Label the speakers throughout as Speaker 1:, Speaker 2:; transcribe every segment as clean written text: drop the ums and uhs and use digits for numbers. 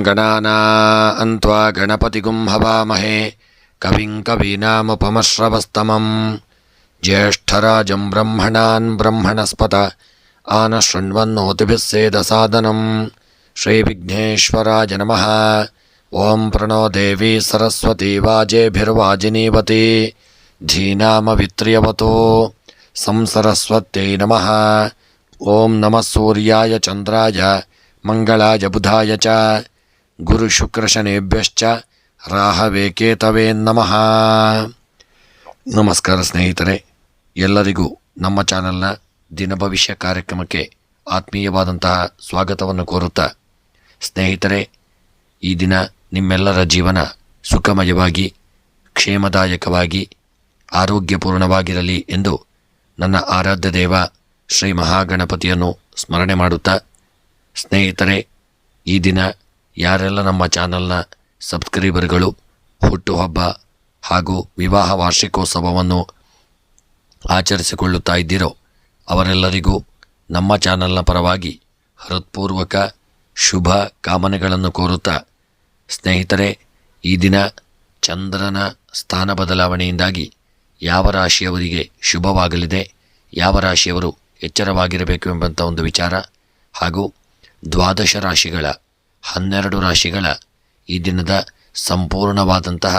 Speaker 1: ಗಣಾನಾನ್ತ್ವಾ ಗಣಪತಿಗುಂ ಹವಾಮಹೇ ಕವಿಂ ಕವೀನಾಮುಪಮಶ್ರವಸ್ತಮಂ ಜ್ಯೇಷ್ಠರಾಜಂ ಬ್ರಹ್ಮಣಾನ್ ಬ್ರಹ್ಮಣಸ್ಪತ ಆನಶೃಣ್ವನ್ನೋತಿಭಿಸ್ಸೇದಸಾದನಂ ಶ್ರೀವಿಘ್ನೇಶ್ವರಾಯ ನಮಃ. ಓಂ ಪ್ರಣೋ ದೇವಿ ಸರಸ್ವತಿ ವಾಜೇಭಿರ್ವಾಜಿನೀವತಿ ಧೀನಾಮವಿತ್ರ್ಯವತೋ ಸಂಸರಸ್ವತ್ಯೈ ನಮಃ. ಓಂ ನಮಃ ಸೂರ್ಯಾಯ ಚಂದ್ರಾಯ ಮಂಗಳಾಯ ಬುಧಾಯ ಚ ಗುರುಶುಕ್ರಶನೇಭ್ಯಶ್ಚ ರಾಹವೇ ಕೇತವೇ ನಮಃ. ನಮಸ್ಕಾರ ಸ್ನೇಹಿತರೆ, ಎಲ್ಲರಿಗೂ ನಮ್ಮ ಚಾನಲ್ನ ದಿನಭವಿಷ್ಯ ಕಾರ್ಯಕ್ರಮಕ್ಕೆ ಆತ್ಮೀಯವಾದಂತಹ ಸ್ವಾಗತವನ್ನು ಕೋರುತ್ತಾ, ಸ್ನೇಹಿತರೆ, ಈ ದಿನ ನಿಮ್ಮೆಲ್ಲರ ಜೀವನ ಸುಖಮಯವಾಗಿ ಕ್ಷೇಮದಾಯಕವಾಗಿ ಆರೋಗ್ಯಪೂರ್ಣವಾಗಿರಲಿ ಎಂದು ನನ್ನ ಆರಾಧ್ಯ ದೇವ ಶ್ರೀ ಮಹಾಗಣಪತಿಯನ್ನು ಸ್ಮರಣೆ ಮಾಡುತ್ತಾ, ಸ್ನೇಹಿತರೆ, ಈ ದಿನ ಯಾರೆಲ್ಲ ನಮ್ಮ ಚಾನಲ್ನ ಸಬ್ಸ್ಕ್ರೈಬರ್ಗಳು ಹುಟ್ಟುಹಬ್ಬ ಹಾಗೂ ವಿವಾಹ ವಾರ್ಷಿಕೋತ್ಸವವನ್ನು ಆಚರಿಸಿಕೊಳ್ಳುತ್ತಾ ಇದ್ದೀರೋ ಅವರೆಲ್ಲರಿಗೂ ನಮ್ಮ ಚಾನಲ್ನ ಪರವಾಗಿ ಹೃತ್ಪೂರ್ವಕ ಶುಭ ಕಾಮನೆಗಳನ್ನು ಕೋರುತ್ತಾ, ಸ್ನೇಹಿತರೆ, ಈ ದಿನ ಚಂದ್ರನ ಸ್ಥಾನ ಬದಲಾವಣೆಯಿಂದಾಗಿ ಯಾವ ರಾಶಿಯವರಿಗೆ ಶುಭವಾಗಲಿದೆ, ಯಾವ ರಾಶಿಯವರು ಎಚ್ಚರವಾಗಿರಬೇಕು ಎಂಬಂಥ ಒಂದು ವಿಚಾರ ಹಾಗೂ 12 ರಾಶಿಗಳ 12 ರಾಶಿಗಳ ಈ ದಿನದ ಸಂಪೂರ್ಣವಾದಂತಹ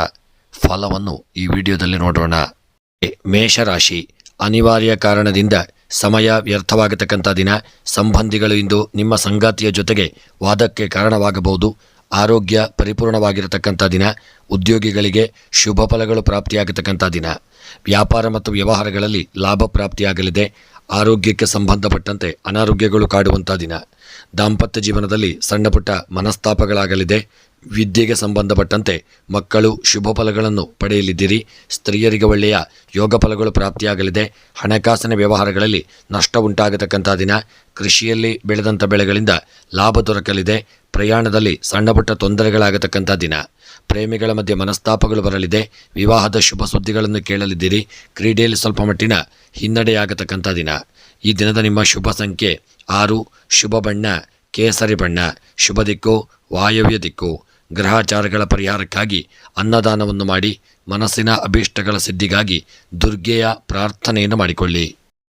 Speaker 1: ಫಲವನ್ನು ಈ ವಿಡಿಯೋದಲ್ಲಿ ನೋಡೋಣ. ಮೇಷರಾಶಿ, ಅನಿವಾರ್ಯ ಕಾರಣದಿಂದ ಸಮಯ ವ್ಯರ್ಥವಾಗತಕ್ಕಂಥ ದಿನ. ಸಂಬಂಧಿಗಳು ಇಂದು ನಿಮ್ಮ ಸಂಗಾತಿಯ ಜೊತೆಗೆ ವಾದಕ್ಕೆ ಕಾರಣವಾಗಬಹುದು. ಆರೋಗ್ಯ ಪರಿಪೂರ್ಣವಾಗಿರತಕ್ಕಂಥ ದಿನ. ಉದ್ಯೋಗಿಗಳಿಗೆ ಶುಭ ಫಲಗಳು ಪ್ರಾಪ್ತಿಯಾಗತಕ್ಕಂಥ ದಿನ. ವ್ಯಾಪಾರ ಮತ್ತು ವ್ಯವಹಾರಗಳಲ್ಲಿ ಲಾಭ ಪ್ರಾಪ್ತಿಯಾಗಲಿದೆ. ಆರೋಗ್ಯಕ್ಕೆ ಸಂಬಂಧಪಟ್ಟಂತೆ ಅನಾರೋಗ್ಯಗಳು ಕಾಡುವಂಥ ದಿನ. ದಾಂಪತ್ಯ ಜೀವನದಲ್ಲಿ ಸಣ್ಣ ಪುಟ್ಟ ಮನಸ್ತಾಪಗಳಾಗಲಿದೆ. ವಿದ್ಯೆಗೆ ಸಂಬಂಧಪಟ್ಟಂತೆ ಮಕ್ಕಳು ಶುಭ ಫಲಗಳನ್ನು ಪಡೆಯಲಿದ್ದೀರಿ. ಸ್ತ್ರೀಯರಿಗೆ ಒಳ್ಳೆಯ ಯೋಗ ಫಲಗಳು ಪ್ರಾಪ್ತಿಯಾಗಲಿದೆ. ಹಣಕಾಸಿನ ವ್ಯವಹಾರಗಳಲ್ಲಿ ನಷ್ಟ ಉಂಟಾಗತಕ್ಕಂಥ ದಿನ. ಕೃಷಿಯಲ್ಲಿ ಬೆಳೆದಂಥ ಬೆಳೆಗಳಿಂದ ಲಾಭ ದೊರಕಲಿದೆ. ಪ್ರಯಾಣದಲ್ಲಿ ಸಣ್ಣ ಪುಟ್ಟ ತೊಂದರೆಗಳಾಗತಕ್ಕಂಥ ದಿನ. ಪ್ರೇಮಿಗಳ ಮಧ್ಯೆ ಮನಸ್ತಾಪಗಳು ಬರಲಿದೆ. ವಿವಾಹದ ಶುಭ ಸುದ್ದಿಗಳನ್ನು ಕೇಳಲಿದ್ದೀರಿ. ಕ್ರೀಡೆಯಲ್ಲಿ ಸ್ವಲ್ಪ ಮಟ್ಟಿನ ಹಿನ್ನಡೆಯಾಗತಕ್ಕಂಥ ದಿನ. ಈ ದಿನದ ನಿಮ್ಮ ಶುಭ ಸಂಖ್ಯೆ 6. ಶುಭ ಬಣ್ಣ ಕೇಸರಿ ಬಣ್ಣ. ಶುಭ ದಿಕ್ಕು ವಾಯವ್ಯ ದಿಕ್ಕು. ಗ್ರಹಾಚಾರಗಳ ಪರಿಹಾರಕ್ಕಾಗಿ ಅನ್ನದಾನವನ್ನು ಮಾಡಿ ಮನಸ್ಸಿನ ಅಭೀಷ್ಟಗಳ ಸಿದ್ಧಿಗಾಗಿ ದುರ್ಗೆಯ ಪ್ರಾರ್ಥನೆಯನ್ನು ಮಾಡಿಕೊಳ್ಳಿ.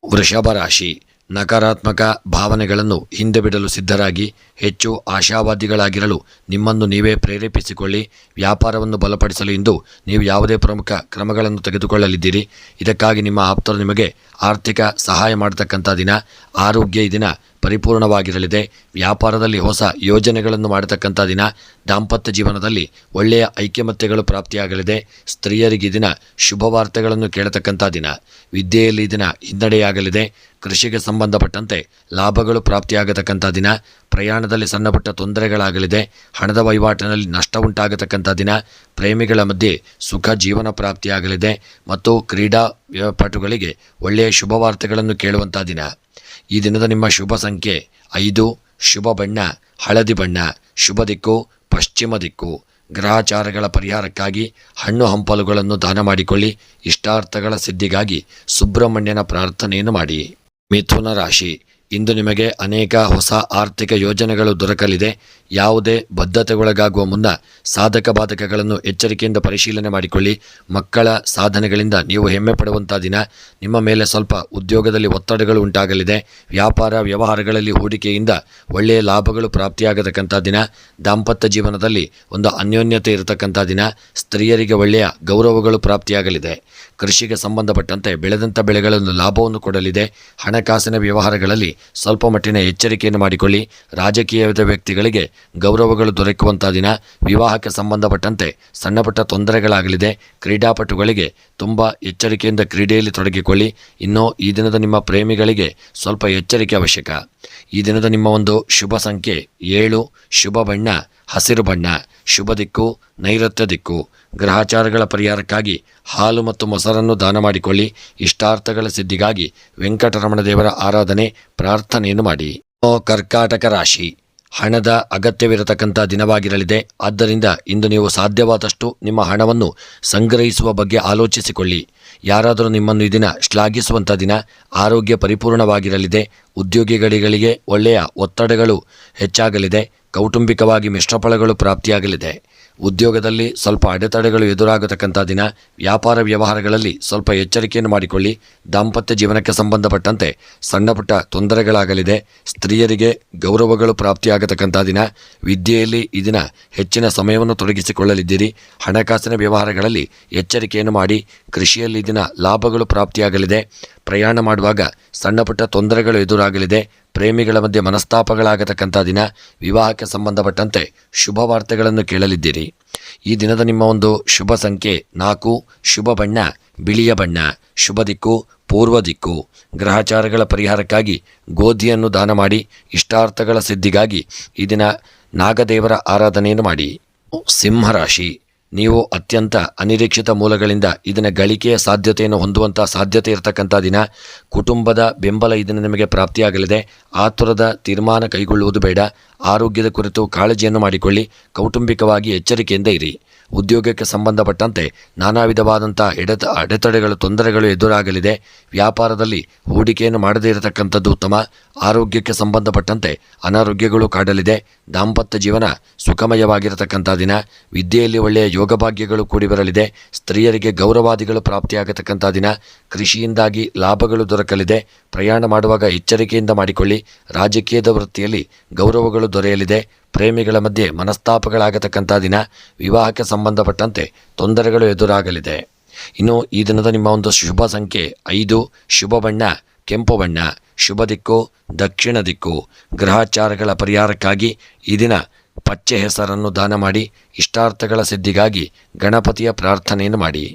Speaker 1: ವೃಷಭ ರಾಶಿ, ನಕಾರಾತ್ಮಕ ಭಾವನೆಗಳನ್ನು ಹಿಂದೆ ಬಿಡಲು ಸಿದ್ಧರಾಗಿ ಹೆಚ್ಚು ಆಶಾವಾದಿಗಳಾಗಿರಲು ನಿಮ್ಮನ್ನು ನೀವೇ ಪ್ರೇರೇಪಿಸಿಕೊಳ್ಳಿ. ವ್ಯಾಪಾರವನ್ನು ಬಲಪಡಿಸಲು ಇಂದು ನೀವು ಯಾವುದೇ ಪ್ರಮುಖ ಕ್ರಮಗಳನ್ನು ತೆಗೆದುಕೊಳ್ಳಲಿದ್ದೀರಿ. ಇದಕ್ಕಾಗಿ ನಿಮ್ಮ ಆಪ್ತರು ನಿಮಗೆ ಆರ್ಥಿಕ ಸಹಾಯ ಮಾಡತಕ್ಕಂಥ ದಿನ. ಆರೋಗ್ಯ ಈ ದಿನ ಪರಿಪೂರ್ಣವಾಗಿರಲಿದೆ. ವ್ಯಾಪಾರದಲ್ಲಿ ಹೊಸ ಯೋಜನೆಗಳನ್ನು ಮಾಡತಕ್ಕಂಥ ದಿನ. ದಾಂಪತ್ಯ ಜೀವನದಲ್ಲಿ ಒಳ್ಳೆಯ ಐಕ್ಯಮತ್ಯಗಳು ಪ್ರಾಪ್ತಿಯಾಗಲಿದೆ. ಸ್ತ್ರೀಯರಿಗೆ ದಿನ ಶುಭ ವಾರ್ತೆಗಳನ್ನು ಕೇಳತಕ್ಕಂಥ ದಿನ. ವಿದ್ಯೆಯಲ್ಲಿ ದಿನ ಹಿನ್ನಡೆಯಾಗಲಿದೆ. ಕೃಷಿಗೆ ಸಂಬಂಧಪಟ್ಟಂತೆ ಲಾಭಗಳು ಪ್ರಾಪ್ತಿಯಾಗತಕ್ಕಂಥ ದಿನ. ಪ್ರಯಾಣದಲ್ಲಿ ಸಣ್ಣ ಪುಟ್ಟ ತೊಂದರೆಗಳಾಗಲಿದೆ. ಹಣದ ವಹಿವಾಟಿನಲ್ಲಿ ನಷ್ಟ ಉಂಟಾಗತಕ್ಕಂಥ ದಿನ. ಪ್ರೇಮಿಗಳ ಮಧ್ಯೆ ಸುಖ ಜೀವನ ಪ್ರಾಪ್ತಿಯಾಗಲಿದೆ ಮತ್ತು ಕ್ರೀಡಾಪಟುಗಳಿಗೆ ಒಳ್ಳೆಯ ಶುಭ ವಾರ್ತೆಗಳನ್ನು ಕೇಳುವಂಥ ದಿನ. ಈ ದಿನದ ನಿಮ್ಮ ಶುಭ ಸಂಖ್ಯೆ 5. ಶುಭ ಬಣ್ಣ ಹಳದಿ ಬಣ್ಣ. ಶುಭ ದಿಕ್ಕು ಪಶ್ಚಿಮ ದಿಕ್ಕು. ಗ್ರಹಾಚಾರಗಳ ಪರಿಹಾರಕ್ಕಾಗಿ ಹಣ್ಣು ಹಂಪಲುಗಳನ್ನು ದಾನ ಮಾಡಿಕೊಳ್ಳಿ. ಇಷ್ಟಾರ್ಥಗಳ ಸಿದ್ಧಿಗಾಗಿ ಸುಬ್ರಹ್ಮಣ್ಯನ ಪ್ರಾರ್ಥನೆಯನ್ನು ಮಾಡಿ. ಮಿಥುನ ರಾಶಿ, ಇಂದು ನಿಮಗೆ ಅನೇಕ ಹೊಸ ಆರ್ಥಿಕ ಯೋಜನೆಗಳು ದೊರಕಲಿದೆ. ಯಾವುದೇ ಬದ್ಧತೆಗೊಳಗಾಗುವ ಮುನ್ನ ಸಾಧಕ ಬಾಧಕಗಳನ್ನು ಎಚ್ಚರಿಕೆಯಿಂದ ಪರಿಶೀಲನೆ ಮಾಡಿಕೊಳ್ಳಿ. ಮಕ್ಕಳ ಸಾಧನೆಗಳಿಂದ ನೀವು ಹೆಮ್ಮೆ ಪಡುವಂಥ ದಿನ. ನಿಮ್ಮ ಮೇಲೆ ಸ್ವಲ್ಪ ಉದ್ಯೋಗದಲ್ಲಿ ಒತ್ತಡಗಳು ಉಂಟಾಗಲಿದೆ. ವ್ಯಾಪಾರ ವ್ಯವಹಾರಗಳಲ್ಲಿ ಹೂಡಿಕೆಯಿಂದ ಒಳ್ಳೆಯ ಲಾಭಗಳು ಪ್ರಾಪ್ತಿಯಾಗತಕ್ಕಂಥ ದಿನ. ದಾಂಪತ್ಯ ಜೀವನದಲ್ಲಿ ಒಂದು ಅನ್ಯೋನ್ಯತೆ ಇರತಕ್ಕಂಥ ದಿನ. ಸ್ತ್ರೀಯರಿಗೆ ಒಳ್ಳೆಯ ಗೌರವಗಳು ಪ್ರಾಪ್ತಿಯಾಗಲಿದೆ. ಕೃಷಿಗೆ ಸಂಬಂಧಪಟ್ಟಂತೆ ಬೆಳೆದಂಥ ಬೆಳೆಗಳನ್ನು ಲಾಭವನ್ನು ಕೊಡಲಿದೆ. ಹಣಕಾಸಿನ ವ್ಯವಹಾರಗಳಲ್ಲಿ ಸ್ವಲ್ಪ ಮಟ್ಟಿನ ಎಚ್ಚರಿಕೆಯನ್ನು ಮಾಡಿಕೊಳ್ಳಿ. ರಾಜಕೀಯದ ವ್ಯಕ್ತಿಗಳಿಗೆ ಗೌರವಗಳು ದೊರಕುವಂಥ ದಿನ. ವಿವಾಹಕ್ಕೆ ಸಂಬಂಧಪಟ್ಟಂತೆ ಸಣ್ಣ ಪುಟ್ಟ ತೊಂದರೆಗಳಾಗಲಿದೆ. ಕ್ರೀಡಾಪಟುಗಳಿಗೆ ತುಂಬ ಎಚ್ಚರಿಕೆಯಿಂದ ಕ್ರೀಡೆಯಲ್ಲಿ ತೊಡಗಿಕೊಳ್ಳಿ. ಇನ್ನು ಈ ದಿನದ ನಿಮ್ಮ ಪ್ರೇಮಿಗಳಿಗೆ ಸ್ವಲ್ಪ ಎಚ್ಚರಿಕೆ ಅವಶ್ಯಕ. ಈ ದಿನದ ನಿಮ್ಮ ಒಂದು ಶುಭ ಸಂಖ್ಯೆ 7. ಶುಭ ಬಣ್ಣ ಹಸಿರು ಬಣ್ಣ. ಶುಭ ದಿಕ್ಕು ನೈಋತ್ಯ ದಿಕ್ಕು. ಗ್ರಹಾಚಾರಗಳ ಪರಿಹಾರಕ್ಕಾಗಿ ಹಾಲು ಮತ್ತು ಮೊಸರನ್ನು ದಾನ ಮಾಡಿಕೊಳ್ಳಿ. ಇಷ್ಟಾರ್ಥಗಳ ಸಿದ್ಧಿಗಾಗಿ ವೆಂಕಟರಮಣ ದೇವರ ಆರಾಧನೆ ಪ್ರಾರ್ಥನೆಯನ್ನು ಮಾಡಿ. ಕರ್ಕಾಟಕ ರಾಶಿ, ಹಣದ ಅಗತ್ಯವಿರತಕ್ಕಂಥ ದಿನವಾಗಿರಲಿದೆ. ಆದ್ದರಿಂದ ಇಂದು ನೀವು ಸಾಧ್ಯವಾದಷ್ಟು ನಿಮ್ಮ ಹಣವನ್ನು ಸಂಗ್ರಹಿಸುವ ಬಗ್ಗೆ ಆಲೋಚಿಸಿಕೊಳ್ಳಿ. ಯಾರಾದರೂ ನಿಮ್ಮನ್ನು ಈ ದಿನ ಶ್ಲಾಘಿಸುವಂಥ ದಿನ. ಆರೋಗ್ಯ ಪರಿಪೂರ್ಣವಾಗಿರಲಿದೆ. ಉದ್ಯೋಗಿಗಳಿಗೆ ಒಳ್ಳೆಯ ಒತ್ತಡಗಳು ಹೆಚ್ಚಾಗಲಿದೆ. ಕೌಟುಂಬಿಕವಾಗಿ ಮಿಶ್ರಫಲಗಳು ಪ್ರಾಪ್ತಿಯಾಗಲಿದೆ. ಉದ್ಯೋಗದಲ್ಲಿ ಸ್ವಲ್ಪ ಅಡೆತಡೆಗಳು ಎದುರಾಗತಕ್ಕಂಥ ದಿನ. ವ್ಯಾಪಾರ ವ್ಯವಹಾರಗಳಲ್ಲಿ ಸ್ವಲ್ಪ ಎಚ್ಚರಿಕೆಯನ್ನು ಮಾಡಿಕೊಳ್ಳಿ. ದಾಂಪತ್ಯ ಜೀವನಕ್ಕೆ ಸಂಬಂಧಪಟ್ಟಂತೆ ಸಣ್ಣ ಪುಟ್ಟ ತೊಂದರೆಗಳಾಗಲಿದೆ. ಸ್ತ್ರೀಯರಿಗೆ ಗೌರವಗಳು ಪ್ರಾಪ್ತಿಯಾಗತಕ್ಕಂಥ ದಿನ. ವಿದ್ಯೆಯಲ್ಲಿ ಈ ದಿನ ಹೆಚ್ಚಿನ ಸಮಯವನ್ನು ತೊಡಗಿಸಿಕೊಳ್ಳಲಿದ್ದೀರಿ. ಹಣಕಾಸಿನ ವ್ಯವಹಾರಗಳಲ್ಲಿ ಎಚ್ಚರಿಕೆಯನ್ನು ಮಾಡಿ. ಕೃಷಿಯಲ್ಲಿ ದಿನ ಲಾಭಗಳು ಪ್ರಾಪ್ತಿಯಾಗಲಿದೆ. ಪ್ರಯಾಣ ಮಾಡುವಾಗ ಸಣ್ಣ ಪುಟ್ಟ ತೊಂದರೆಗಳು ಎದುರಾಗಲಿದೆ. ಪ್ರೇಮಿಗಳ ಮಧ್ಯೆ ಮನಸ್ತಾಪಗಳಾಗತಕ್ಕಂಥ ದಿನ. ವಿವಾಹಕ್ಕೆ ಸಂಬಂಧಪಟ್ಟಂತೆ ಶುಭ ವಾರ್ತೆಗಳನ್ನು ಕೇಳಲಿದ್ದೀರಿ. ಈ ದಿನದ ನಿಮ್ಮ ಒಂದು ಶುಭ ಸಂಖ್ಯೆ 4, ಶುಭ ಬಣ್ಣ ಬಿಳಿಯ ಬಣ್ಣ, ಶುಭ ದಿಕ್ಕು ಪೂರ್ವ ದಿಕ್ಕು. ಗ್ರಹಚಾರಗಳ ಪರಿಹಾರಕ್ಕಾಗಿ ಗೋಧಿಯನ್ನು ದಾನ ಮಾಡಿ. ಇಷ್ಟಾರ್ಥಗಳ ಸಿದ್ಧಿಗಾಗಿ ಈ ದಿನ ನಾಗದೇವರ ಆರಾಧನೆಯನ್ನು ಮಾಡಿ. ಸಿಂಹರಾಶಿ, ನೀವು ಅತ್ಯಂತ ಅನಿರೀಕ್ಷಿತ ಮೂಲಗಳಿಂದ ಇದನ್ನ ಗಳಿಕೆಯ ಸಾಧ್ಯತೆಯನ್ನು ಹೊಂದುವಂಥ ಸಾಧ್ಯತೆ ಇರತಕ್ಕಂಥ ದಿನ. ಕುಟುಂಬದ ಬೆಂಬಲ ಇದನ್ನು ನಿಮಗೆ ಪ್ರಾಪ್ತಿಯಾಗಲಿದೆ. ಆತುರದ ತೀರ್ಮಾನ ಕೈಗೊಳ್ಳುವುದು ಬೇಡ. ಆರೋಗ್ಯದ ಕುರಿತು ಕಾಳಜಿಯನ್ನು ಮಾಡಿಕೊಳ್ಳಿ. ಕೌಟುಂಬಿಕವಾಗಿ ಎಚ್ಚರಿಕೆಯಿಂದ ಇರಿ. ಉದ್ಯೋಗಕ್ಕೆ ಸಂಬಂಧಪಟ್ಟಂತೆ ನಾನಾ ವಿಧವಾದಂಥ ಅಡೆತಡೆಗಳು ತೊಂದರೆಗಳು ಎದುರಾಗಲಿದೆ. ವ್ಯಾಪಾರದಲ್ಲಿ ಹೂಡಿಕೆಯನ್ನು ಮಾಡದೇ ಇರತಕ್ಕಂಥದ್ದು ಉತ್ತಮ. ಆರೋಗ್ಯಕ್ಕೆ ಸಂಬಂಧಪಟ್ಟಂತೆ ಅನಾರೋಗ್ಯಗಳು ಕಾಡಲಿದೆ. ದಾಂಪತ್ಯ ಜೀವನ ಸುಖಮಯವಾಗಿರತಕ್ಕಂಥ ದಿನ. ವಿದ್ಯೆಯಲ್ಲಿ ಒಳ್ಳೆಯ ಯೋಗಭಾಗ್ಯಗಳು ಕೂಡಿ ಬರಲಿದೆ. ಸ್ತ್ರೀಯರಿಗೆ ಗೌರವಾದಿಗಳು ಪ್ರಾಪ್ತಿಯಾಗತಕ್ಕಂಥ ದಿನ. ಕೃಷಿಯಿಂದಾಗಿ ಲಾಭಗಳು ದೊರಕಲಿದೆ. ಪ್ರಯಾಣ ಮಾಡುವಾಗ ಎಚ್ಚರಿಕೆಯಿಂದ ಮಾಡಿಕೊಳ್ಳಿ. ರಾಜಕೀಯದ ವೃತ್ತಿಯಲ್ಲಿ ಗೌರವಗಳು ದೊರೆಯಲಿದೆ. ಪ್ರೇಮಿಗಳ ಮಧ್ಯೆ ಮನಸ್ತಾಪಗಳಾಗತಕ್ಕಂಥ ದಿನ. ವಿವಾಹಕ್ಕೆ ಸಂಬಂಧಪಟ್ಟಂತೆ ತೊಂದರೆಗಳು ಎದುರಾಗಲಿದೆ. ಇನ್ನು ಈ ದಿನದ ನಿಮ್ಮ ಒಂದು ಶುಭ ಸಂಖ್ಯೆ 5, ಶುಭ ಬಣ್ಣ ಕೆಂಪು ಬಣ್ಣ, ಶುಭ ದಿಕ್ಕು ದಕ್ಷಿಣ ದಿಕ್ಕು. ಗ್ರಹಚಾರಗಳ ಪರಿಹಾರಕ್ಕಾಗಿ ಈ ದಿನ ಪಚ್ಚೆ ಹೆಸರನ್ನು ದಾನ ಮಾಡಿ. ಇಷ್ಟಾರ್ಥಗಳ ಸಿದ್ಧಿಗಾಗಿ ಗಣಪತಿಯ ಪ್ರಾರ್ಥನೆಯನ್ನು ಮಾಡಿ.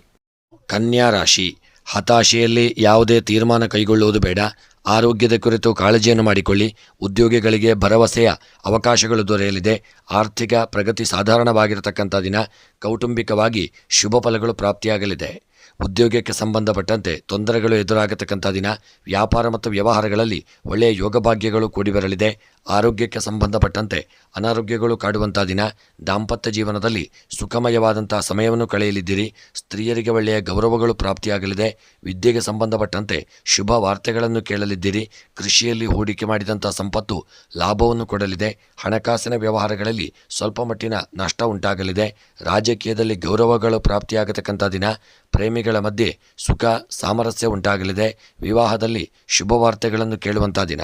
Speaker 1: ಕನ್ಯಾ ರಾಶಿ, ಹತಾಶೆಯಲ್ಲಿ ಯಾವುದೇ ತೀರ್ಮಾನ ಕೈಗೊಳ್ಳುವುದು ಬೇಡ. ಆರೋಗ್ಯದ ಕುರಿತು ಕಾಳಜಿಯನ್ನು ಮಾಡಿಕೊಳ್ಳಿ. ಉದ್ಯೋಗಿಗಳಿಗೆ ಭರವಸೆಯ ಅವಕಾಶಗಳು ದೊರೆಯಲಿದೆ. ಆರ್ಥಿಕ ಪ್ರಗತಿ ಸಾಧಾರಣವಾಗಿರತಕ್ಕಂಥ ದಿನ. ಕೌಟುಂಬಿಕವಾಗಿ ಶುಭ ಫಲಗಳು ಪ್ರಾಪ್ತಿಯಾಗಲಿದೆ. ಉದ್ಯೋಗಕ್ಕೆ ಸಂಬಂಧಪಟ್ಟಂತೆ ತೊಂದರೆಗಳು ಎದುರಾಗತಕ್ಕಂಥ ದಿನ. ವ್ಯಾಪಾರ ಮತ್ತು ವ್ಯವಹಾರಗಳಲ್ಲಿ ಒಳ್ಳೆಯ ಯೋಗಭಾಗ್ಯಗಳು ಕೂಡಿ ಬರಲಿದೆ. ಆರೋಗ್ಯಕ್ಕೆ ಸಂಬಂಧಪಟ್ಟಂತೆ ಅನಾರೋಗ್ಯಗಳು ಕಾಡುವಂಥ ದಿನ. ದಾಂಪತ್ಯ ಜೀವನದಲ್ಲಿ ಸುಖಮಯವಾದಂಥ ಸಮಯವನ್ನು ಕಳೆಯಲಿದ್ದೀರಿ. ಸ್ತ್ರೀಯರಿಗೆ ಒಳ್ಳೆಯ ಗೌರವಗಳು ಪ್ರಾಪ್ತಿಯಾಗಲಿದೆ. ವಿದ್ಯೆಗೆ ಸಂಬಂಧಪಟ್ಟಂತೆ ಶುಭ ವಾರ್ತೆಗಳನ್ನು ಕೇಳಲಿದ್ದೀರಿ. ಕೃಷಿಯಲ್ಲಿ ಹೂಡಿಕೆ ಮಾಡಿದಂಥ ಸಂಪತ್ತು ಲಾಭವನ್ನು ಕೊಡಲಿದೆ. ಹಣಕಾಸಿನ ವ್ಯವಹಾರಗಳಲ್ಲಿ ಸ್ವಲ್ಪ ಮಟ್ಟಿನ ನಷ್ಟ ಉಂಟಾಗಲಿದೆ. ರಾಜಕೀಯದಲ್ಲಿ ಗೌರವಗಳು ಪ್ರಾಪ್ತಿಯಾಗತಕ್ಕಂಥ ದಿನ. ಪ್ರೇಮಿಗಳ ಮಧ್ಯೆ ಸುಖ ಸಾಮರಸ್ಯ ಉಂಟಾಗಲಿದೆ. ವಿವಾಹದಲ್ಲಿ ಶುಭ ವಾರ್ತೆಗಳನ್ನು ಕೇಳುವಂಥ ದಿನ.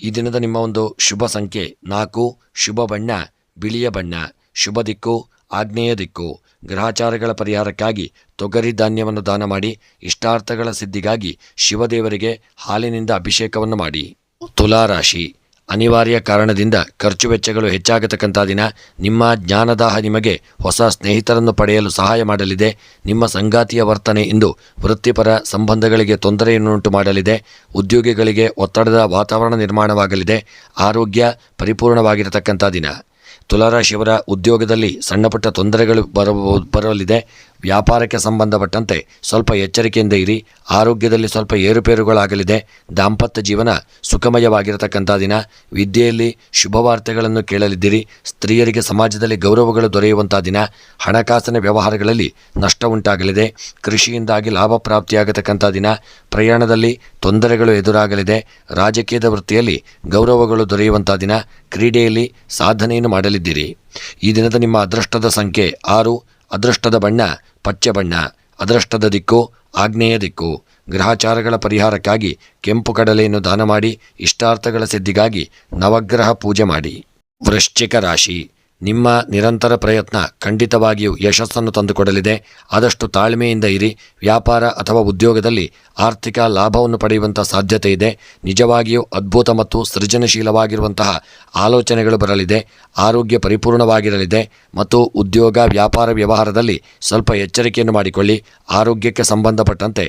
Speaker 1: ಈ ದಿನದ ನಿಮ್ಮ ಒಂದು ಶುಭ ಸಂಖ್ಯೆ 4, ಶುಭ ಬಣ್ಣ ಬಿಳಿಯ ಬಣ್ಣ, ಶುಭ ದಿಕ್ಕು ಆಗ್ನೇಯ ದಿಕ್ಕು. ಗ್ರಹಚಾರಗಳ ಪರಿಹಾರಕ್ಕಾಗಿ ತೊಗರಿ ಧಾನ್ಯವನ್ನು ದಾನ ಮಾಡಿ. ಇಷ್ಟಾರ್ಥಗಳ ಸಿದ್ಧಿಗಾಗಿ ಶಿವದೇವರಿಗೆ ಹಾಲಿನಿಂದ ಅಭಿಷೇಕವನ್ನು ಮಾಡಿ. ತುಲಾರಾಶಿ, ಅನಿವಾರ್ಯ ಕಾರಣದಿಂದ ಖರ್ಚು ವೆಚ್ಚಗಳು ಹೆಚ್ಚಾಗತಕ್ಕಂಥ ದಿನ. ನಿಮ್ಮ ಜ್ಞಾನದಾಹ ನಿಮಗೆ ಹೊಸ ಸ್ನೇಹಿತರನ್ನು ಪಡೆಯಲು ಸಹಾಯ ಮಾಡಲಿದೆ. ನಿಮ್ಮ ಸಂಗಾತಿಯ ವರ್ತನೆ ಇಂದು ವೃತ್ತಿಪರ ಸಂಬಂಧಗಳಿಗೆ ತೊಂದರೆಯನ್ನುಂಟು ಮಾಡಲಿದೆ. ಉದ್ಯೋಗಿಗಳಿಗೆ ಒತ್ತಡದ ವಾತಾವರಣ ನಿರ್ಮಾಣವಾಗಲಿದೆ. ಆರೋಗ್ಯ ಪರಿಪೂರ್ಣವಾಗಿರತಕ್ಕಂಥ ದಿನ. ತುಲಾರಾಶಿಯವರ ಉದ್ಯೋಗದಲ್ಲಿ ಸಣ್ಣಪುಟ್ಟ ತೊಂದರೆಗಳು ಬರಲಿದೆ. ವ್ಯಾಪಾರಕ್ಕೆ ಸಂಬಂಧಪಟ್ಟಂತೆ ಸ್ವಲ್ಪ ಎಚ್ಚರಿಕೆಯಿಂದ ಇರಿ. ಆರೋಗ್ಯದಲ್ಲಿ ಸ್ವಲ್ಪ ಏರುಪೇರುಗಳಾಗಲಿದೆ. ದಾಂಪತ್ಯ ಜೀವನ ಸುಖಮಯವಾಗಿರತಕ್ಕಂಥ ದಿನ. ವಿದ್ಯೆಯಲ್ಲಿ ಶುಭ ವಾರ್ತೆಗಳನ್ನು ಕೇಳಲಿದ್ದೀರಿ. ಸ್ತ್ರೀಯರಿಗೆ ಸಮಾಜದಲ್ಲಿ ಗೌರವಗಳು ದೊರೆಯುವಂಥ ದಿನ. ಹಣಕಾಸಿನ ವ್ಯವಹಾರಗಳಲ್ಲಿ ನಷ್ಟ ಉಂಟಾಗಲಿದೆ. ಕೃಷಿಯಿಂದಾಗಿ ಲಾಭ ಪ್ರಾಪ್ತಿಯಾಗತಕ್ಕಂಥ ದಿನ. ಪ್ರಯಾಣದಲ್ಲಿ ತೊಂದರೆಗಳು ಎದುರಾಗಲಿದೆ. ರಾಜಕೀಯದ ವೃತ್ತಿಯಲ್ಲಿ ಗೌರವಗಳು ದೊರೆಯುವಂಥ ದಿನ. ಕ್ರೀಡೆಯಲ್ಲಿ ಸಾಧನೆಯನ್ನು ಮಾಡಲಿದ್ದೀರಿ. ಈ ದಿನದ ನಿಮ್ಮ ಅದೃಷ್ಟದ ಸಂಖ್ಯೆ 6, ಅದೃಷ್ಟದ ಬಣ್ಣ ಪಚ್ಚೆ ಬಣ್ಣ, ಅದೃಷ್ಟದ ದಿಕ್ಕು ಆಗ್ನೇಯ ದಿಕ್ಕು. ಗ್ರಹಚಾರಗಳ ಪರಿಹಾರಕ್ಕಾಗಿ ಕೆಂಪು ಕಡಲೆಯನ್ನು ದಾನ ಮಾಡಿ. ಇಷ್ಟಾರ್ಥಗಳ ಸಿದ್ಧಿಗಾಗಿ ನವಗ್ರಹ ಪೂಜೆ ಮಾಡಿ. ವೃಶ್ಚಿಕ ರಾಶಿ, ನಿಮ್ಮ ನಿರಂತರ ಪ್ರಯತ್ನ ಖಂಡಿತವಾಗಿಯೂ ಯಶಸ್ಸನ್ನು ತಂದುಕೊಡಲಿದೆ. ಆದಷ್ಟು ತಾಳ್ಮೆಯಿಂದ ಇರಿ. ವ್ಯಾಪಾರ ಅಥವಾ ಉದ್ಯೋಗದಲ್ಲಿ ಆರ್ಥಿಕ ಲಾಭವನ್ನು ಪಡೆಯುವಂಥ ಸಾಧ್ಯತೆ ಇದೆ. ನಿಜವಾಗಿಯೂ ಅದ್ಭುತ ಮತ್ತು ಸೃಜನಶೀಲವಾಗಿರುವಂತಹ ಆಲೋಚನೆಗಳು ಬರಲಿದೆ. ಆರೋಗ್ಯ ಪರಿಪೂರ್ಣವಾಗಿರಲಿದೆ ಮತ್ತು ಉದ್ಯೋಗ ವ್ಯಾಪಾರ ವ್ಯವಹಾರದಲ್ಲಿ ಸ್ವಲ್ಪ ಎಚ್ಚರಿಕೆಯನ್ನು ಮಾಡಿಕೊಳ್ಳಿ. ಆರೋಗ್ಯಕ್ಕೆ ಸಂಬಂಧಪಟ್ಟಂತೆ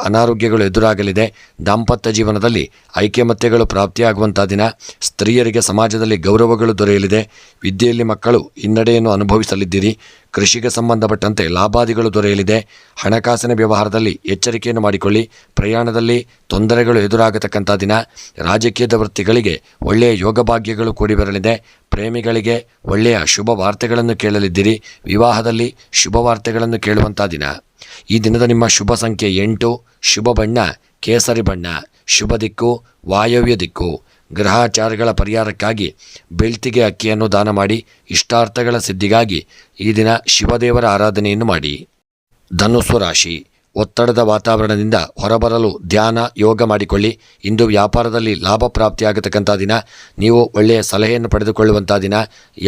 Speaker 1: ಅನಾರೋಗ್ಯಗಳು ಎದುರಾಗಲಿದೆ. ದಾಂಪತ್ಯ ಜೀವನದಲ್ಲಿ ಐಕ್ಯಮತ್ಯಗಳು ಪ್ರಾಪ್ತಿಯಾಗುವಂಥ ದಿನ. ಸ್ತ್ರೀಯರಿಗೆ ಸಮಾಜದಲ್ಲಿ ಗೌರವಗಳು ದೊರೆಯಲಿದೆ. ವಿದ್ಯೆಯಲ್ಲಿ ಮಕ್ಕಳು ಹಿನ್ನಡೆಯನ್ನು ಅನುಭವಿಸಲಿದ್ದೀರಿ. ಕೃಷಿಗೆ ಸಂಬಂಧಪಟ್ಟಂತೆ ಲಾಭಾದಿಗಳು ದೊರೆಯಲಿದೆ. ಹಣಕಾಸಿನ ವ್ಯವಹಾರದಲ್ಲಿ ಎಚ್ಚರಿಕೆಯನ್ನು ಮಾಡಿಕೊಳ್ಳಿ. ಪ್ರಯಾಣದಲ್ಲಿ ತೊಂದರೆಗಳು ಎದುರಾಗತಕ್ಕಂಥ ದಿನ. ರಾಜಕೀಯದ ವೃತ್ತಿಗಳಿಗೆ ಒಳ್ಳೆಯ ಯೋಗಭಾಗ್ಯಗಳು ಕೂಡಿ ಬರಲಿದೆ. ಪ್ರೇಮಿಗಳಿಗೆ ಒಳ್ಳೆಯ ಶುಭ ವಾರ್ತೆಗಳನ್ನು ಕೇಳಲಿದ್ದೀರಿ. ವಿವಾಹದಲ್ಲಿ ಶುಭ ವಾರ್ತೆಗಳನ್ನು ಕೇಳುವಂಥ ದಿನ. ಈ ದಿನದ ನಿಮ್ಮ ಶುಭ ಸಂಖ್ಯೆ 8, ಶುಭ ಬಣ್ಣ ಕೇಸರಿ ಬಣ್ಣ, ಶುಭ ದಿಕ್ಕು ವಾಯವ್ಯ ದಿಕ್ಕು. ಗ್ರಹಾಚಾರಗಳ ಪರಿಹಾರಕ್ಕಾಗಿ ಬೆಳ್ತಿಗೆ ಅಕ್ಕಿಯನ್ನು ದಾನ ಮಾಡಿ ಇಷ್ಟಾರ್ಥಗಳ ಸಿದ್ಧಿಗಾಗಿ ಈ ದಿನ ಶಿವದೇವರ ಆರಾಧನೆಯನ್ನು ಮಾಡಿ. ಧನುಸ್ಸು ರಾಶಿ, ಒತ್ತಡದ ವಾತಾವರಣದಿಂದ ಹೊರಬರಲು ಧ್ಯಾನ ಯೋಗ ಮಾಡಿಕೊಳ್ಳಿ. ಇಂದು ವ್ಯಾಪಾರದಲ್ಲಿ ಲಾಭ ಪ್ರಾಪ್ತಿಯಾಗತಕ್ಕಂಥ ದಿನ. ನೀವು ಒಳ್ಳೆಯ ಸಲಹೆಯನ್ನು ಪಡೆದುಕೊಳ್ಳುವಂಥ ದಿನ.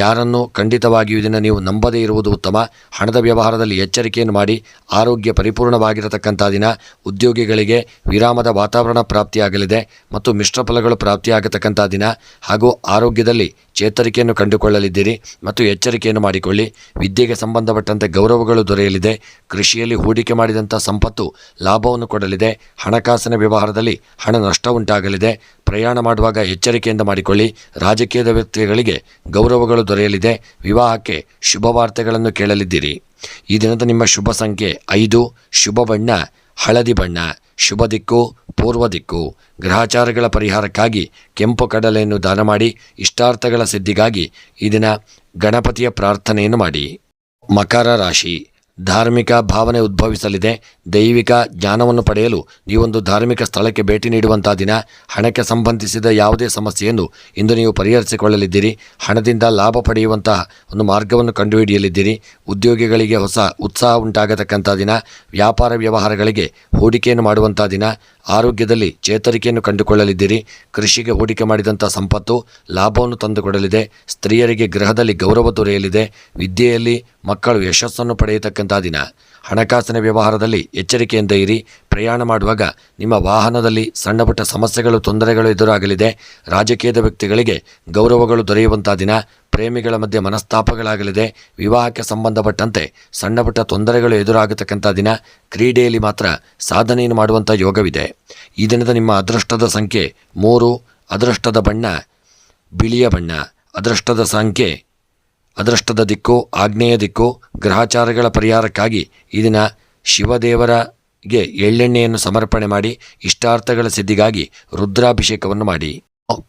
Speaker 1: ಯಾರನ್ನು ಖಂಡಿತವಾಗಿಯೂ ದಿನ ನೀವು ನಂಬದೇ ಇರುವುದು ಉತ್ತಮ. ಹಣದ ವ್ಯವಹಾರದಲ್ಲಿ ಎಚ್ಚರಿಕೆಯನ್ನು ಮಾಡಿ. ಆರೋಗ್ಯ ಪರಿಪೂರ್ಣವಾಗಿರತಕ್ಕಂಥ ದಿನ. ಉದ್ಯೋಗಿಗಳಿಗೆ ವಿರಾಮದ ವಾತಾವರಣ ಪ್ರಾಪ್ತಿಯಾಗಲಿದೆ ಮತ್ತು ಮಿಶ್ರ ಫಲಗಳು ಪ್ರಾಪ್ತಿಯಾಗತಕ್ಕಂಥ ದಿನ. ಹಾಗೂ ಆರೋಗ್ಯದಲ್ಲಿ ಚೇತರಿಕೆಯನ್ನು ಕಂಡುಕೊಳ್ಳಲಿದ್ದೀರಿ ಮತ್ತು ಎಚ್ಚರಿಕೆಯನ್ನು ಮಾಡಿಕೊಳ್ಳಿ. ವಿದ್ಯೆಗೆ ಸಂಬಂಧಪಟ್ಟಂತೆ ಗೌರವಗಳು ದೊರೆಯಲಿದೆ. ಕೃಷಿಯಲ್ಲಿ ಹೂಡಿಕೆ ಮಾಡಿದಂಥ ಸಂಪತ್ತು ಲಾಭವನ್ನು ಕೊಡಲಿದೆ. ಹಣಕಾಸಿನ ವ್ಯವಹಾರದಲ್ಲಿ ಹಣ ನಷ್ಟ ಉಂಟಾಗಲಿದೆ. ಪ್ರಯಾಣ ಮಾಡುವಾಗ ಎಚ್ಚರಿಕೆಯಿಂದ ಮಾಡಿಕೊಳ್ಳಿ. ರಾಜಕೀಯದ ವ್ಯಕ್ತಿಗಳಿಗೆ ಗೌರವಗಳು ದೊರೆಯಲಿದೆ. ವಿವಾಹಕ್ಕೆ ಶುಭ ವಾರ್ತೆಗಳನ್ನು ಕೇಳಲಿದ್ದೀರಿ. ಈ ದಿನದ ನಿಮ್ಮ ಶುಭ ಸಂಖ್ಯೆ 5, ಶುಭ ಬಣ್ಣ ಹಳದಿ ಬಣ್ಣ, ಶುಭ ದಿಕ್ಕು ಪೂರ್ವ ದಿಕ್ಕು. ಗ್ರಹಾಚಾರಗಳ ಪರಿಹಾರಕ್ಕಾಗಿ ಕೆಂಪು ಕಡಲೆಯನ್ನು ದಾನ ಮಾಡಿ ಇಷ್ಟಾರ್ಥಗಳ ಸಿದ್ಧಿಗಾಗಿ ಈ ದಿನ ಗಣಪತಿಯ ಪ್ರಾರ್ಥನೆಯನ್ನು ಮಾಡಿ. ಮಕರ ರಾಶಿ, ಧಾರ್ಮಿಕ ಭಾವನೆ ಉದ್ಭವಿಸಲಿದೆ. ದೈವಿಕ ಜ್ಞಾನವನ್ನು ಪಡೆಯಲು ನೀವೊಂದು ಧಾರ್ಮಿಕ ಸ್ಥಳಕ್ಕೆ ಭೇಟಿ ನೀಡುವಂಥ ದಿನ. ಹಣಕ್ಕೆ ಸಂಬಂಧಿಸಿದ ಯಾವುದೇ ಸಮಸ್ಯೆಯನ್ನು ಇಂದು ನೀವು ಪರಿಹರಿಸಿಕೊಳ್ಳಲಿದ್ದೀರಿ. ಹಣದಿಂದ ಲಾಭ ಪಡೆಯುವಂತಹ ಒಂದು ಮಾರ್ಗವನ್ನು ಕಂಡುಹಿಡಿಯಲಿದ್ದೀರಿ. ಉದ್ಯೋಗಿಗಳಿಗೆ ಹೊಸ ಉತ್ಸಾಹ ಉಂಟಾಗತಕ್ಕಂಥ ದಿನ. ವ್ಯಾಪಾರ ವ್ಯವಹಾರಗಳಿಗೆ ಹೂಡಿಕೆಯನ್ನು ಮಾಡುವಂಥ ದಿನ. ಆರೋಗ್ಯದಲ್ಲಿ ಚೇತರಿಕೆಯನ್ನು ಕಂಡುಕೊಳ್ಳಲಿದ್ದೀರಿ. ಕೃಷಿಗೆ ಹೂಡಿಕೆ ಮಾಡಿದಂಥ ಸಂಪತ್ತು ಲಾಭವನ್ನು ತಂದುಕೊಡಲಿದೆ. ಸ್ತ್ರೀಯರಿಗೆ ಗೃಹದಲ್ಲಿ ಗೌರವ ದೊರೆಯಲಿದೆ. ವಿದ್ಯೆಯಲ್ಲಿ ಮಕ್ಕಳು ಯಶಸ್ಸನ್ನು ಪಡೆಯತಕ್ಕಂಥ ದಿನ. ಹಣಕಾಸಿನ ವ್ಯವಹಾರದಲ್ಲಿ ಎಚ್ಚರಿಕೆಯಿಂದ ಇರಿ. ಪ್ರಯಾಣ ಮಾಡುವಾಗ ನಿಮ್ಮ ವಾಹನದಲ್ಲಿ ಸಣ್ಣ ಪುಟ್ಟ ಸಮಸ್ಯೆಗಳು ತೊಂದರೆಗಳು ಎದುರಾಗಲಿದೆ. ರಾಜಕೀಯದ ವ್ಯಕ್ತಿಗಳಿಗೆ ಗೌರವಗಳು ದೊರೆಯುವಂಥ ದಿನ. ಪ್ರೇಮಿಗಳ ಮಧ್ಯೆ ಮನಸ್ತಾಪಗಳಾಗಲಿದೆ. ವಿವಾಹಕ್ಕೆ ಸಂಬಂಧಪಟ್ಟಂತೆ ಸಣ್ಣ ಪುಟ್ಟ ತೊಂದರೆಗಳು ಎದುರಾಗತಕ್ಕಂಥ ದಿನ. ಕ್ರೀಡೆಯಲ್ಲಿ ಮಾತ್ರ ಸಾಧನೆಯನ್ನು ಮಾಡುವಂಥ ಯೋಗವಿದೆ. ಈ ದಿನದ ನಿಮ್ಮ ಅದೃಷ್ಟದ ಸಂಖ್ಯೆ 3, ಅದೃಷ್ಟದ ಬಣ್ಣ ಬಿಳಿಯ ಬಣ್ಣ, ಅದೃಷ್ಟದ ದಿಕ್ಕು ಆಗ್ನೇಯ ದಿಕ್ಕು. ಗ್ರಹಾಚಾರಗಳ ಪರಿಹಾರಕ್ಕಾಗಿ ಈ ದಿನ ಶಿವದೇವರಿಗೆ ಎಳ್ಳೆಣ್ಣೆಯನ್ನು ಸಮರ್ಪಣೆ ಮಾಡಿ ಇಷ್ಟಾರ್ಥಗಳ ಸಿದ್ಧಿಗಾಗಿ ರುದ್ರಾಭಿಷೇಕವನ್ನು ಮಾಡಿ.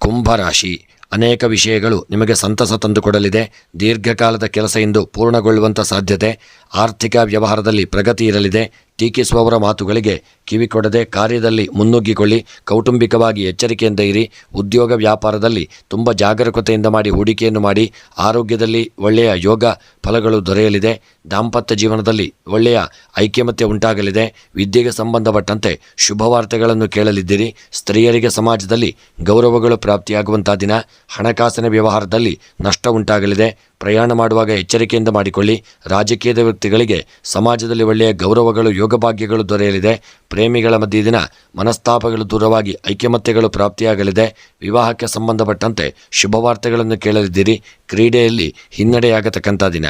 Speaker 1: ಕುಂಭರಾಶಿ, ಅನೇಕ ವಿಷಯಗಳು ನಿಮಗೆ ಸಂತಸ ತಂದುಕೊಡಲಿದೆ. ದೀರ್ಘಕಾಲದ ಕೆಲಸ ಇಂದು ಪೂರ್ಣಗೊಳ್ಳುವಂಥ ಸಾಧ್ಯತೆ. ಆರ್ಥಿಕ ವ್ಯವಹಾರದಲ್ಲಿ ಪ್ರಗತಿ ಇರಲಿದೆ. ಟೀಕಿಸುವವರ ಮಾತುಗಳಿಗೆ ಕಿವಿಕೊಡದೆ ಕಾರ್ಯದಲ್ಲಿ ಮುನ್ನುಗ್ಗಿಕೊಳ್ಳಿ. ಕೌಟುಂಬಿಕವಾಗಿ ಎಚ್ಚರಿಕೆಯಿಂದ ಇರಿ. ಉದ್ಯೋಗ ವ್ಯಾಪಾರದಲ್ಲಿ ತುಂಬ ಜಾಗರೂಕತೆಯಿಂದ ಮಾಡಿ ಹೂಡಿಕೆಯನ್ನು ಮಾಡಿ. ಆರೋಗ್ಯದಲ್ಲಿ ಒಳ್ಳೆಯ ಯೋಗ ಫಲಗಳು ದೊರೆಯಲಿದೆ. ದಾಂಪತ್ಯ ಜೀವನದಲ್ಲಿ ಒಳ್ಳೆಯ ಐಕ್ಯಮತ್ಯ ಉಂಟಾಗಲಿದೆ. ವಿದ್ಯೆಗೆ ಸಂಬಂಧಪಟ್ಟಂತೆ ಶುಭವಾರ್ತೆಗಳನ್ನು ಕೇಳಲಿದ್ದೀರಿ. ಸ್ತ್ರೀಯರಿಗೆ ಸಮಾಜದಲ್ಲಿ ಗೌರವಗಳು ಪ್ರಾಪ್ತಿಯಾಗುವಂಥ ದಿನ. ಹಣಕಾಸಿನ ವ್ಯವಹಾರದಲ್ಲಿ ನಷ್ಟ ಉಂಟಾಗಲಿದೆ. ಪ್ರಯಾಣ ಮಾಡುವಾಗ ಎಚ್ಚರಿಕೆಯಿಂದ ಮಾಡಿಕೊಳ್ಳಿ. ರಾಜಕೀಯದ ವ್ಯಕ್ತಿಗಳಿಗೆ ಸಮಾಜದಲ್ಲಿ ಒಳ್ಳೆಯ ಗೌರವಗಳು ಯೋಗಭಾಗ್ಯಗಳು ದೊರೆಯಲಿದೆ. ಪ್ರೇಮಿಗಳ ಮಧ್ಯೆ ದಿನ ಮನಸ್ತಾಪಗಳು ದೂರವಾಗಿ ಐಕ್ಯಮತ್ಯಗಳು ಪ್ರಾಪ್ತಿಯಾಗಲಿದೆ. ವಿವಾಹಕ್ಕೆ ಸಂಬಂಧಪಟ್ಟಂತೆ ಶುಭವಾರ್ತೆಗಳನ್ನು ಕೇಳಲಿದ್ದೀರಿ. ಕ್ರೀಡೆಯಲ್ಲಿ ಹಿನ್ನಡೆಯಾಗತಕ್ಕಂಥ ದಿನ.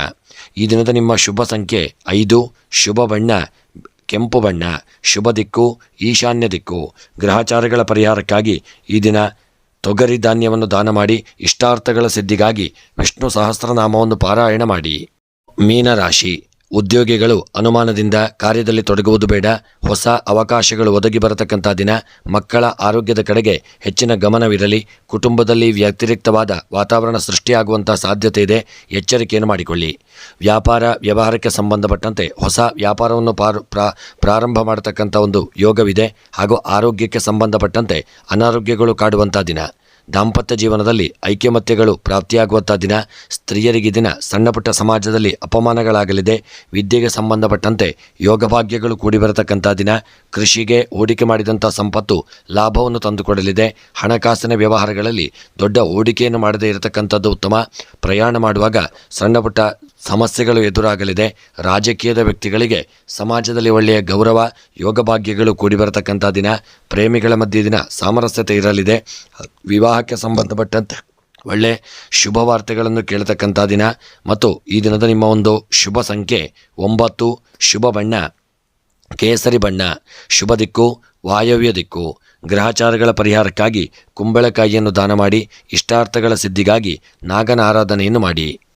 Speaker 1: ಈ ದಿನದ ನಿಮ್ಮ ಶುಭ ಸಂಖ್ಯೆ 5, ಶುಭ ಬಣ್ಣ ಕೆಂಪು ಬಣ್ಣ, ಶುಭ ದಿಕ್ಕು ಈಶಾನ್ಯ ದಿಕ್ಕು. ಗ್ರಹಾಚಾರಗಳ ಪರಿಹಾರಕ್ಕಾಗಿ ಈ ದಿನ ತೊಗರಿ ಧಾನ್ಯವನ್ನು ದಾನ ಮಾಡಿ ಇಷ್ಟಾರ್ಥಗಳ ಸಿದ್ಧಿಗಾಗಿ ವಿಷ್ಣು ಸಹಸ್ರನಾಮವನ್ನು ಪಾರಾಯಣ ಮಾಡಿ. ಮೀನರಾಶಿ, ಉದ್ಯೋಗಿಗಳು ಅನುಮಾನದಿಂದ ಕಾರ್ಯದಲ್ಲಿ ತೊಡಗುವುದು ಬೇಡ. ಹೊಸ ಅವಕಾಶಗಳು ಒದಗಿ ಬರತಕ್ಕಂಥ ದಿನ. ಮಕ್ಕಳ ಆರೋಗ್ಯದ ಕಡೆಗೆ ಹೆಚ್ಚಿನ ಗಮನವಿರಲಿ. ಕುಟುಂಬದಲ್ಲಿ ವ್ಯತಿರಿಕ್ತವಾದ ವಾತಾವರಣ ಸೃಷ್ಟಿಯಾಗುವಂಥ ಸಾಧ್ಯತೆ ಇದೆ. ಎಚ್ಚರಿಕೆಯನ್ನು ಮಾಡಿಕೊಳ್ಳಿ. ವ್ಯಾಪಾರ ವ್ಯವಹಾರಕ್ಕೆ ಸಂಬಂಧಪಟ್ಟಂತೆ ಹೊಸ ವ್ಯಾಪಾರವನ್ನು ಪ್ರಾರಂಭ ಮಾಡತಕ್ಕಂಥ ಒಂದು ಯೋಗವಿದೆ. ಹಾಗೂ ಆರೋಗ್ಯಕ್ಕೆ ಸಂಬಂಧಪಟ್ಟಂತೆ ಅನಾರೋಗ್ಯಗಳು ಕಾಡುವಂಥ ದಿನ. ದಾಂಪತ್ಯ ಜೀವನದಲ್ಲಿ ಐಕ್ಯಮತ್ಯಗಳು ಪ್ರಾಪ್ತಿಯಾಗುವಂಥ ದಿನ. ಸ್ತ್ರೀಯರಿಗೆ ದಿನ ಸಣ್ಣ ಪುಟ್ಟ ಸಮಾಜದಲ್ಲಿ ಅಪಮಾನಗಳಾಗಲಿದೆ. ವಿದ್ಯೆಗೆ ಸಂಬಂಧಪಟ್ಟಂತೆ ಯೋಗಭಾಗ್ಯಗಳು ಕೂಡಿ ಬರತಕ್ಕಂಥ ದಿನ. ಕೃಷಿಗೆ ಹೂಡಿಕೆ ಮಾಡಿದಂಥ ಸಂಪತ್ತು ಲಾಭವನ್ನು ತಂದುಕೊಡಲಿದೆ. ಹಣಕಾಸಿನ ವ್ಯವಹಾರಗಳಲ್ಲಿ ದೊಡ್ಡ ಹೂಡಿಕೆಯನ್ನು ಮಾಡದೇ ಇರತಕ್ಕಂಥದ್ದು ಉತ್ತಮ. ಪ್ರಯಾಣ ಮಾಡುವಾಗ ಸಣ್ಣ ಪುಟ್ಟ ಸಮಸ್ಯೆಗಳು ಎದುರಾಗಲಿದೆ. ರಾಜಕೀಯದ ವ್ಯಕ್ತಿಗಳಿಗೆ ಸಮಾಜದಲ್ಲಿ ಒಳ್ಳೆಯ ಗೌರವ ಯೋಗಭಾಗ್ಯಗಳು ಕೂಡಿ ಬರತಕ್ಕಂಥ ದಿನ. ಪ್ರೇಮಿಗಳ ಮಧ್ಯೆ ದಿನ ಸಾಮರಸ್ಯತೆ ಇರಲಿದೆ. ವಿವಾಹಕ್ಕೆ ಸಂಬಂಧಪಟ್ಟಂತೆ ಒಳ್ಳೆ ಶುಭ ವಾರ್ತೆಗಳನ್ನು ಕೇಳತಕ್ಕಂಥ ದಿನ. ಮತ್ತು ಈ ದಿನದ ನಿಮ್ಮ ಒಂದು ಶುಭ ಸಂಖ್ಯೆ 9, ಶುಭ ಬಣ್ಣ ಕೇಸರಿ ಬಣ್ಣ, ಶುಭ ದಿಕ್ಕು ವಾಯವ್ಯ ದಿಕ್ಕು. ಗ್ರಹಾಚಾರಗಳ ಪರಿಹಾರಕ್ಕಾಗಿ ಕುಂಬಳಕಾಯಿಯನ್ನು ದಾನ ಮಾಡಿ ಇಷ್ಟಾರ್ಥಗಳ ಸಿದ್ಧಿಗಾಗಿ ನಾಗನ ಆರಾಧನೆಯನ್ನು ಮಾಡಿ.